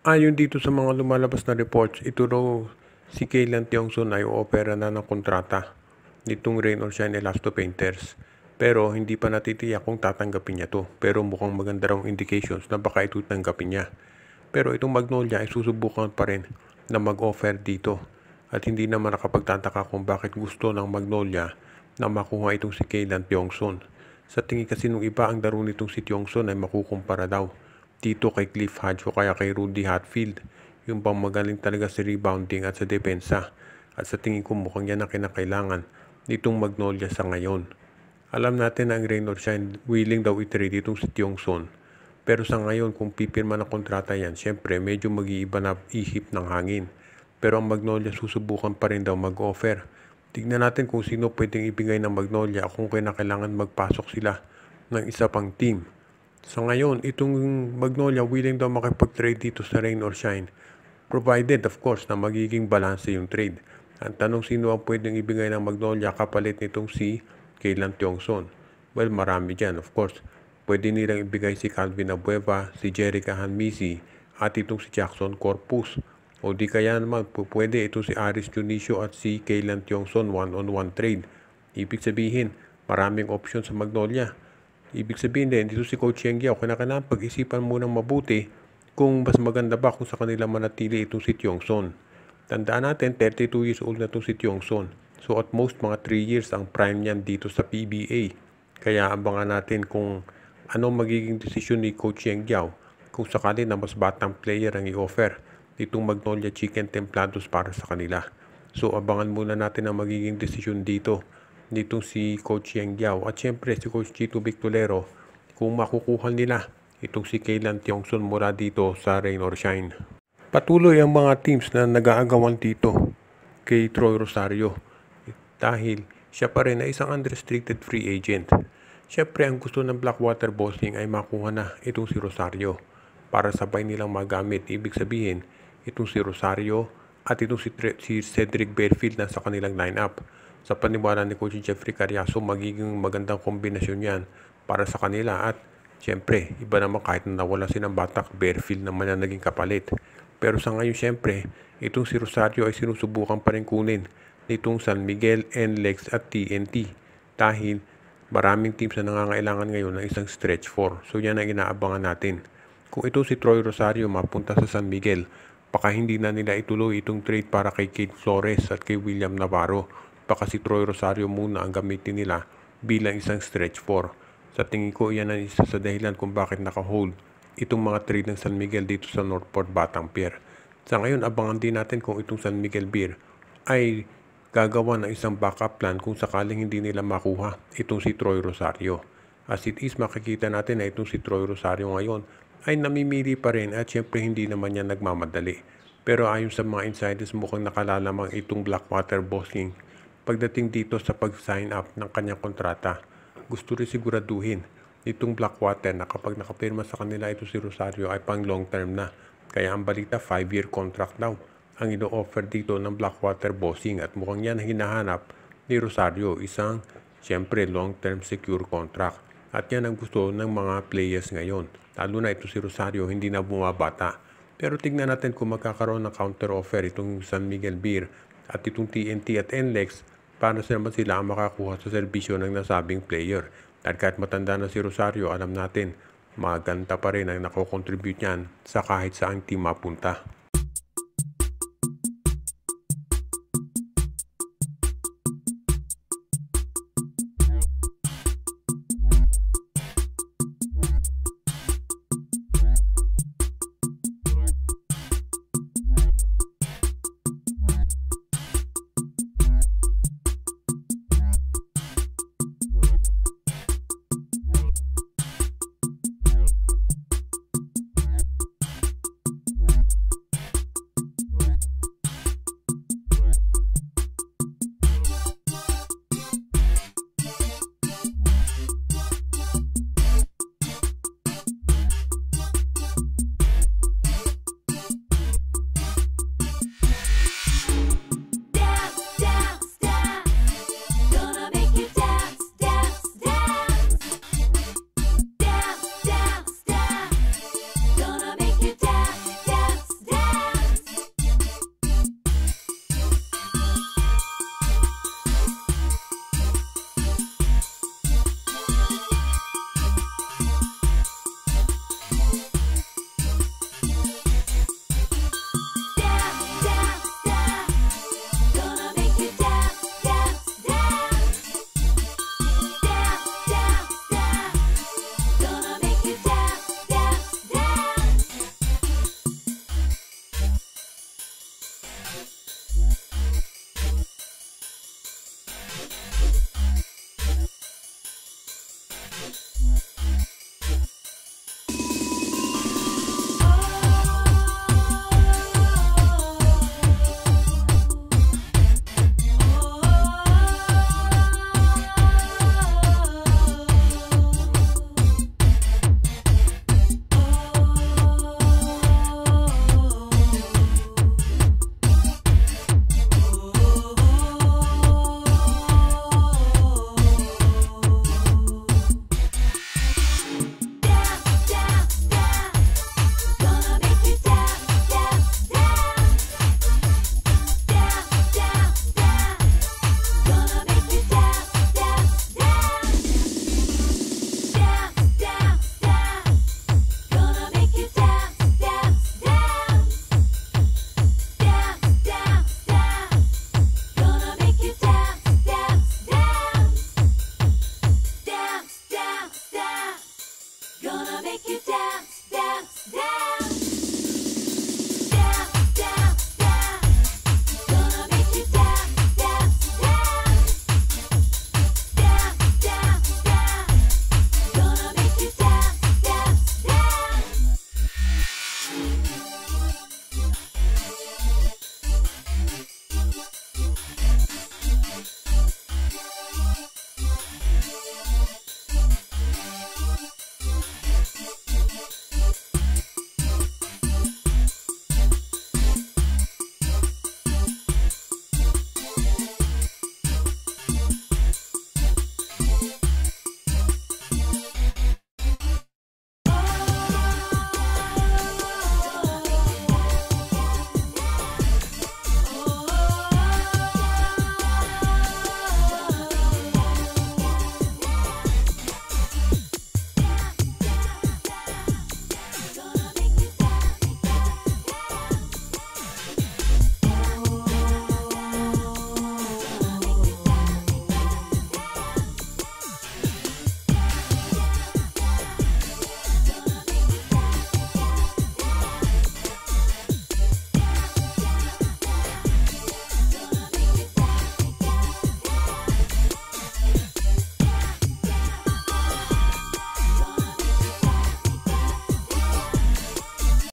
Ayon dito sa mga lumalabas na reports, ito raw si Kaylan Tiongson ay o-opera na ng kontrata nitong Rain or Shine Elasto Painters. Pero hindi pa natitiyak kung tatanggapin niya to. Pero mukhang maganda raw indications na baka ito tanggapin niya. Pero itong Magnolia ay susubukan pa rin na mag-offer dito. At hindi naman nakapagtataka kung bakit gusto ng Magnolia na makuha itong si Kaylan Tiongson. Sa tingin kasi nung iba, ang laro nitong si Tiongson ay makukumpara daw dito kay Cliff Hodge o kaya kay Rudy Hatfield. Yung bang magaling talaga sa rebounding at sa depensa. At sa tingin ko mukhang yan ang kinakailangan nitong Magnolia sa ngayon. Alam natin na ang Rain or Shine willing daw i-trade itong si Tiongson. Pero sa ngayon kung pipirma ng kontrata yan, syempre medyo mag-iiba na ihip ng hangin. Pero ang Magnolia susubukan pa rin daw mag-offer. Tignan natin kung sino pwedeng ibigay ng Magnolia kung kailangan magpasok sila ng isa pang team. Sa ngayon, itong Magnolia willing daw makipag-trade dito sa Rain or Shine. Provided, of course, na magiging balance yung trade. Ang tanong sino ang pwedeng ibigay ng Magnolia kapalit nitong si Kaylan Tiongson. Well, marami dyan, of course. Pwede nilang ibigay si Calvin Abueva, si Jerica Hanmisi, at itong si Jackson Corpus. O di kaya naman, pwede itong si Aris Dionisio at si Kaylan Tiongson one-on-one trade. Ibig sabihin, maraming option sa Magnolia. Ibig sabihin din, dito si Coach Yang Yao, kailangan pag-isipan munang mabuti kung mas maganda ba kung sa kanila manatili itong si Tiongson. Tandaan natin, 32 years old na itong si Tiongson. So at most, mga 3 years ang prime niyan dito sa PBA. Kaya abangan natin kung anong magiging desisyon ni Coach Yang Yao kung sakali na mas batang player ang i-offer ditong Magnolia Chicken Templados para sa kanila. So abangan muna natin ang magiging desisyon nitong si Coach Yang Yao at syempre si Coach Chito Victolero kung makukuha nila itong si Kaylan Tiongson mula dito sa Rain or Shine. Patuloy ang mga teams na nag-aagawan dito kay Troy Rosario dahil siya pa rin ay isang unrestricted free agent. Syempre ang gusto ng Blackwater Bossing ay makuha na itong si Rosario para sabay nilang magamit. Ibig sabihin, itong si Rosario at itong si Cedric Bearfield na sa kanilang lineup. Sa paniwala ni Coach Jeffrey Cariaso, magiging magandang kombinasyon yan para sa kanila. At syempre, iba naman kahit na nawala silang batak, Bearfield naman na naging kapalit. Pero sa ngayon, syempre, itong si Rosario ay sinusubukan pa rin kunin nitong San Miguel, NLEX at TNT. Dahil maraming teams na nangangailangan ngayon ng isang stretch 4. So yan ang inaabangan natin. Kung ito si Troy Rosario mapunta sa San Miguel, baka hindi na nila ituloy itong trade para kay Kate Flores at kay William Navarro. Baka si Troy Rosario muna ang gamitin nila bilang isang stretch 4. Sa tingin ko, yan ang isa sa dahilan kung bakit naka-hold itong mga trade ng San Miguel dito sa Northport Batang Pier. Sa ngayon, abangan din natin kung itong San Miguel Beer ay gagawa ng isang backup plan kung sakaling hindi nila makuha itong si Troy Rosario. As it is, makikita natin na itong si Troy Rosario ngayon ay namimili pa rin at syempre hindi naman niya nagmamadali. Pero ayon sa mga insiders, mukhang nakalalamang itong Blackwater Bossing pagdating dito sa pag-sign up ng kanyang kontrata. Gusto rin siguraduhin itong Blackwater na kapag nakapirma sa kanila ito si Rosario ay pang long term na. Kaya ang balita 5-year contract daw ang ino-offer dito ng Blackwater Bossing at mukhang yan hinahanap ni Rosario, isang syempre long term secure contract. At yan ang gusto ng mga players ngayon. Lalo na ito si Rosario, hindi na bumabata. Pero tignan natin kung magkakaroon ng counter offer itong San Miguel Beer at itong TNT at NLEX para naman sila ang makakuha sa serbisyo ng nasabing player. Dahil kahit matanda na si Rosario, alam natin, maganda pa rin ang nakokontribute niyan sa kahit saang team mapunta.